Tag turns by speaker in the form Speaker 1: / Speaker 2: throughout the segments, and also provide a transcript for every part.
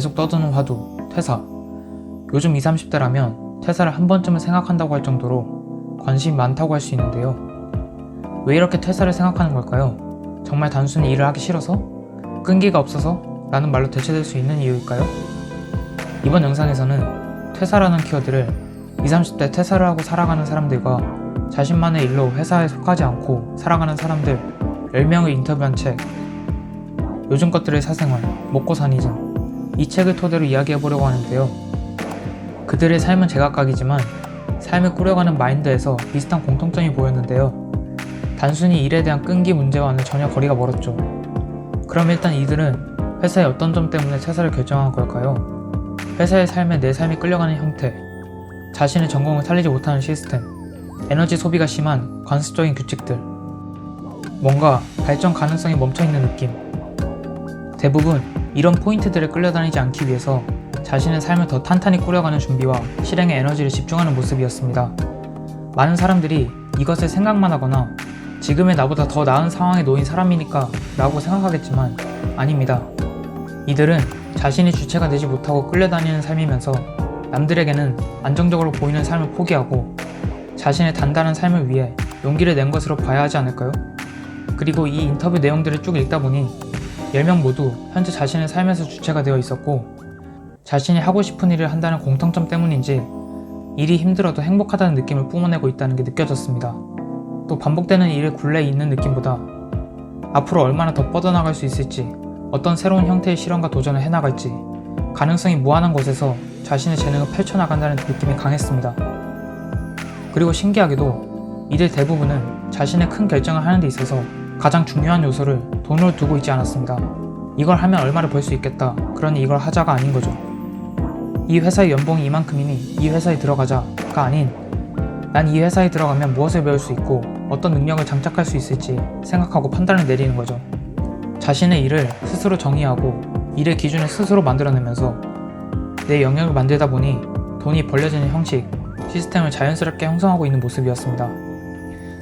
Speaker 1: 계속 떠드는 화두, 퇴사. 요즘 20, 30대라면 퇴사를 한 번쯤은 생각한다고 할 정도로 관심이 많다고 할 수 있는데요. 왜 이렇게 퇴사를 생각하는 걸까요? 정말 단순히 일을 하기 싫어서? 끈기가 없어서? 라는 말로 대체될 수 있는 이유일까요? 이번 영상에서는 퇴사라는 키워드를 20, 30대 퇴사를 하고 살아가는 사람들과 자신만의 일로 회사에 속하지 않고 살아가는 사람들 10명을 인터뷰한 책 요즘 것들의 사생활, 먹고 사니 중 이 책을 토대로 이야기해보려고 하는데요. 그들의 삶은 제각각이지만 삶을 꾸려가는 마인드에서 비슷한 공통점이 보였는데요. 단순히 일에 대한 끈기 문제와는 전혀 거리가 멀었죠. 그럼 일단 이들은 회사의 어떤 점 때문에 퇴사를 결정한 걸까요? 회사의 삶에 내 삶이 끌려가는 형태, 자신의 전공을 살리지 못하는 시스템, 에너지 소비가 심한 관습적인 규칙들, 뭔가 발전 가능성이 멈춰있는 느낌. 대부분 이런 포인트들을 끌려다니지 않기 위해서 자신의 삶을 더 탄탄히 꾸려가는 준비와 실행에 에너지를 집중하는 모습이었습니다. 많은 사람들이 이것을 생각만 하거나 지금의 나보다 더 나은 상황에 놓인 사람이니까 라고 생각하겠지만 아닙니다. 이들은 자신이 주체가 되지 못하고 끌려다니는 삶이면서 남들에게는 안정적으로 보이는 삶을 포기하고 자신의 단단한 삶을 위해 용기를 낸 것으로 봐야 하지 않을까요? 그리고 이 인터뷰 내용들을 쭉 읽다 보니 10명 모두 현재 자신의 삶에서 주체가 되어 있었고 자신이 하고 싶은 일을 한다는 공통점 때문인지 일이 힘들어도 행복하다는 느낌을 뿜어내고 있다는 게 느껴졌습니다. 또 반복되는 일에 굴레 있는 느낌보다 앞으로 얼마나 더 뻗어나갈 수 있을지, 어떤 새로운 형태의 실험과 도전을 해나갈지 가능성이 무한한 곳에서 자신의 재능을 펼쳐나간다는 느낌이 강했습니다. 그리고 신기하게도 이들 대부분은 자신의 큰 결정을 하는 데 있어서 가장 중요한 요소를 돈으로 두고 있지 않았습니다. 이걸 하면 얼마를 벌 수 있겠다, 그러니 이걸 하자가 아닌 거죠. 이 회사의 연봉이 이만큼이니 이 회사에 들어가자가 아닌 난 이 회사에 들어가면 무엇을 배울 수 있고 어떤 능력을 장착할 수 있을지 생각하고 판단을 내리는 거죠. 자신의 일을 스스로 정의하고 일의 기준을 스스로 만들어내면서 내 영역을 만들다 보니 돈이 벌려지는 형식, 시스템을 자연스럽게 형성하고 있는 모습이었습니다.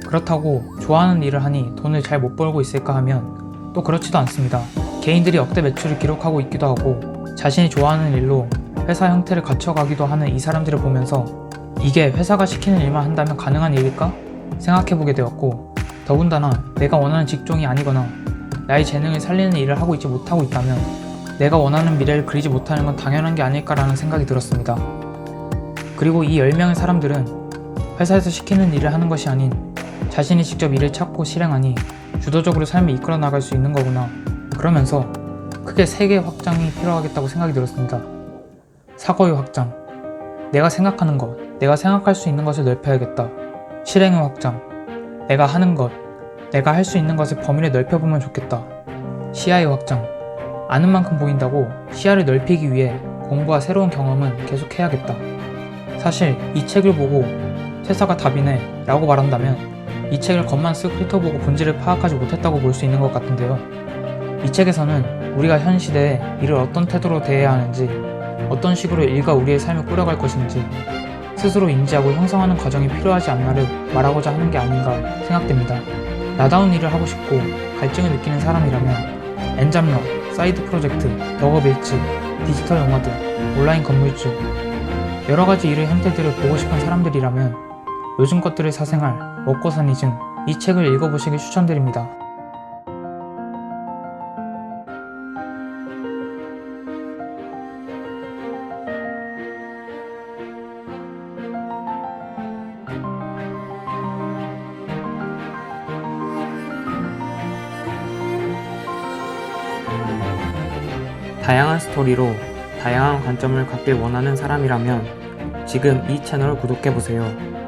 Speaker 1: 그렇다고 좋아하는 일을 하니 돈을 잘 못 벌고 있을까 하면 또 그렇지도 않습니다. 개인들이 억대 매출을 기록하고 있기도 하고 자신이 좋아하는 일로 회사 형태를 갖춰가기도 하는 이 사람들을 보면서 이게 회사가 시키는 일만 한다면 가능한 일일까? 생각해보게 되었고, 더군다나 내가 원하는 직종이 아니거나 나의 재능을 살리는 일을 하고 있지 못하고 있다면 내가 원하는 미래를 그리지 못하는 건 당연한 게 아닐까라는 생각이 들었습니다. 그리고 이 10명의 사람들은 회사에서 시키는 일을 하는 것이 아닌 자신이 직접 일을 찾고 실행하니 주도적으로 삶을 이끌어 나갈 수 있는 거구나. 그러면서 크게 3개의 확장이 필요하겠다고 생각이 들었습니다. 사고의 확장, 내가 생각하는 것, 내가 생각할 수 있는 것을 넓혀야겠다. 실행의 확장, 내가 하는 것, 내가 할 수 있는 것을 범위를 넓혀보면 좋겠다. 시야의 확장, 아는 만큼 보인다고 시야를 넓히기 위해 공부와 새로운 경험은 계속 해야겠다. 사실 이 책을 보고 퇴사가 답이네 라고 말한다면 이 책을 겉만 쓱 훑어보고 본질을 파악하지 못했다고 볼 수 있는 것 같은데요. 이 책에서는 우리가 현 시대에 일을 어떤 태도로 대해야 하는지, 어떤 식으로 일과 우리의 삶을 꾸려갈 것인지 스스로 인지하고 형성하는 과정이 필요하지 않나를 말하고자 하는 게 아닌가 생각됩니다. 나다운 일을 하고 싶고 갈증을 느끼는 사람이라면 엔잡러, 사이드 프로젝트, 덕업일지, 디지털 영화들, 온라인 건물주 여러가지 일의 형태들을 보고 싶은 사람들이라면 요즘 것들의 사생활, 먹고 사니 중 이 책을 읽어보시길 추천드립니다. 다양한 스토리로 다양한 관점을 갖길 원하는 사람이라면 지금 이 채널을 구독해보세요.